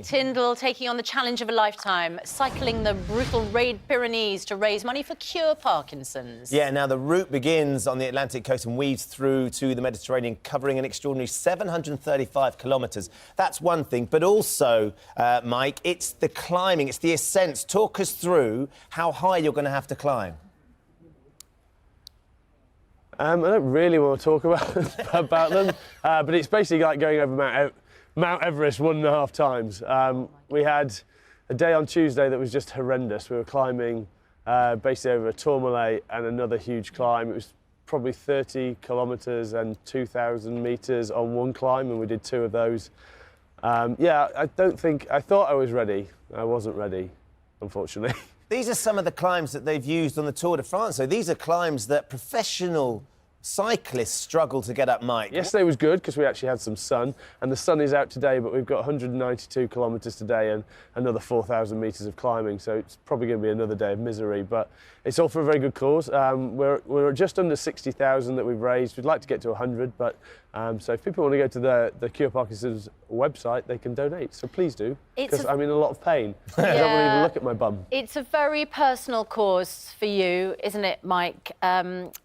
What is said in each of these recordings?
Tindall taking on the challenge of a lifetime, cycling the brutal Raid Pyrenean to raise money for Cure Parkinsons. Yeah, now the route begins on the Atlantic coast and weaves through to the Mediterranean, covering an extraordinary 735 kilometres. That's one thing, but also, Mike, it's the climbing, it's the ascents. Talk us through how high you're going to have to climb. I don't really want to talk about them, but it's basically like going over Mount Everest 1.5 times. We had a day on Tuesday that was just horrendous. We were climbing basically over a Tourmalet and another huge climb. It was probably 30 kilometres and 2,000 metres on one climb, and we did 2 of those. Yeah, I thought I was ready. I wasn't ready, unfortunately. These are some of the climbs that they've used on the Tour de France. So these are climbs that professional cyclists struggle to get up, Mike. Yesterday was good because we actually had some sun, and the sun is out today, but we've got 192 kilometres today and another 4,000 metres of climbing, so it's probably going to be another day of misery, but it's all for a very good cause. We're just under 60,000 that we've raised. We'd like to get to 100, but so if people want to go to the Cure Parkinsons website, they can donate, so please do, because I'm in a lot of pain. I don't want to even look at my bum. It's a very personal cause for you, isn't it, Mike?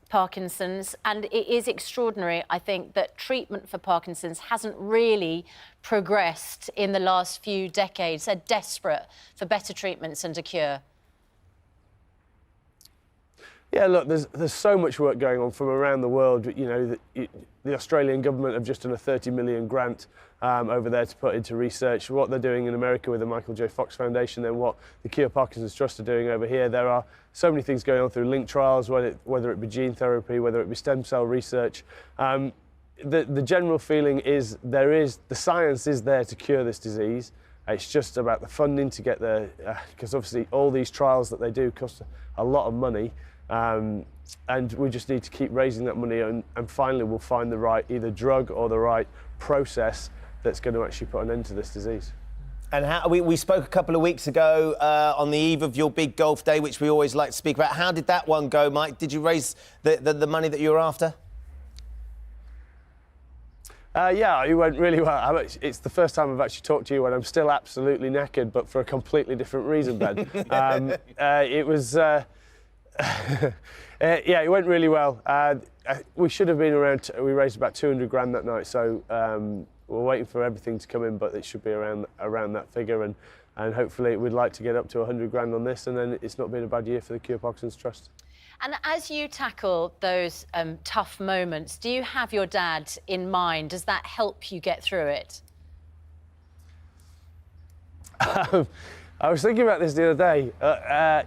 Parkinson's, and it is extraordinary, I think, that treatment for Parkinson's hasn't really progressed in the last few decades. They're desperate for better treatments and a cure. Yeah, look, there's so much work going on from around the world. You know, the Australian government have just done a 30 million grant over there to put into research. What they're doing in America with the Michael J. Fox Foundation, and what the Cure Parkinsons Trust are doing over here. There are so many things going on through linked trials, whether it be gene therapy, whether it be stem cell research. The general feeling is the science is there to cure this disease. It's just about the funding to get there, because obviously all these trials that they do cost a lot of money. And we just need to keep raising that money, and finally we'll find the right either drug or the right process that's going to actually put an end to this disease. And we spoke a couple of weeks ago on the eve of your big golf day, which we always like to speak about. How did that one go, Mike? Did you raise the money that you were after? Yeah, it went really well. It's the first time I've actually talked to you when I'm still absolutely knackered, but for a completely different reason, Ben. It was... yeah, it went really well. We should have been around. We raised about 200 grand that night, so we're waiting for everything to come in, but it should be around that figure, and hopefully we'd like to get up to 100 grand on this, and then it's not been a bad year for the Cure Parkinsons Trust. And as you tackle those tough moments, do you have your dad in mind? Does that help you get through it? I was thinking about this the other day.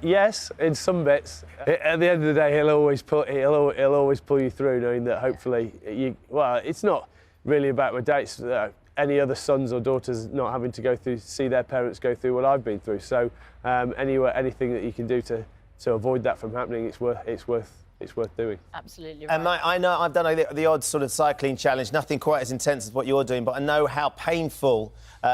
Yes, in some bits. At the end of the day, he'll always pull you through, knowing that hopefully well, it's not really about my dad. It's any other sons or daughters not having to see their parents go through what I've been through. So anything that you can do to avoid that from happening, it's worth doing. Absolutely right. And Mike, I know I've done the odd sort of cycling challenge, nothing quite as intense as what you're doing, but I know how painful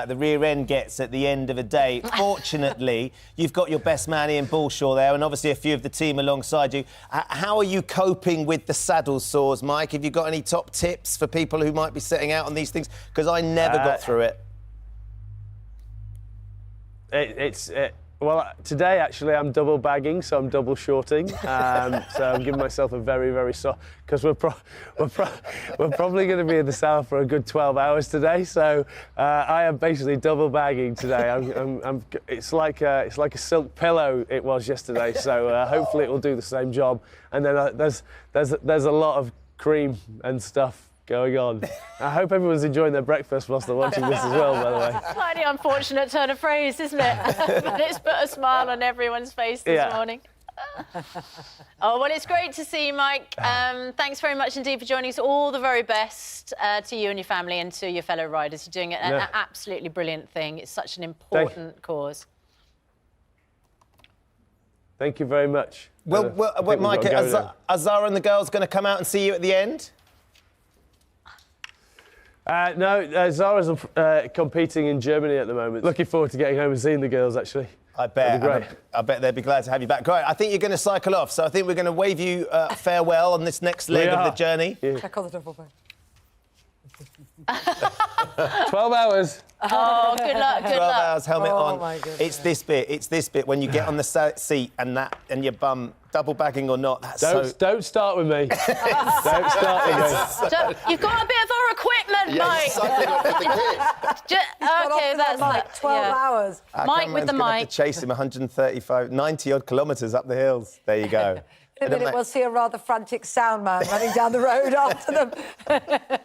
the rear end gets at the end of a day. Fortunately, you've got your best man Ian Bullshaw there, and obviously a few of the team alongside you. How are you coping with the saddle sores, Mike? Have you got any top tips for people who might be setting out on these things? Because I never got through it. Well, today, actually, I'm double bagging, so I'm double shorting. So I'm giving myself a very, very soft... Because we're probably going to be in the south for a good 12 hours today, so I am basically double bagging today. It's like a silk pillow it was yesterday, so hopefully it will do the same job. And then there's a lot of cream and stuff going on. I hope everyone's enjoying their breakfast whilst they're watching this as well, by the way. Slightly unfortunate turn of phrase, isn't it? But it's put a smile on everyone's face this morning. Oh, well, it's great to see you, Mike. Thanks very much indeed for joining us. All the very best to you and your family and to your fellow riders. You're doing an absolutely brilliant thing. It's such an important cause. Thank you very much. Well, Mike, are Zara and the girls going to come out and see you at the end? No, Zara's competing in Germany at the moment. Looking forward to getting home and seeing the girls, actually. I bet. Great. I bet they'd be glad to have you back. Great. I think you're going to cycle off, so I think we're going to wave you farewell on this next leg of the journey. Check on the double bag. 12 hours. Oh, good luck, good 12 luck. hours, helmet on. My goodness. It's this bit when you get on the seat and your bum, double bagging or not, that's Don't start with me. Don't start with me. So, you've got a bit of our equipment, Yeah, Mike. he's cycling off with the kids. Okay, that's like 12 hours. Mike with the Have mic. to chase him 90 odd kilometres up the hills. There you go. In a minute, we'll see a rather frantic sound man running down the road after them.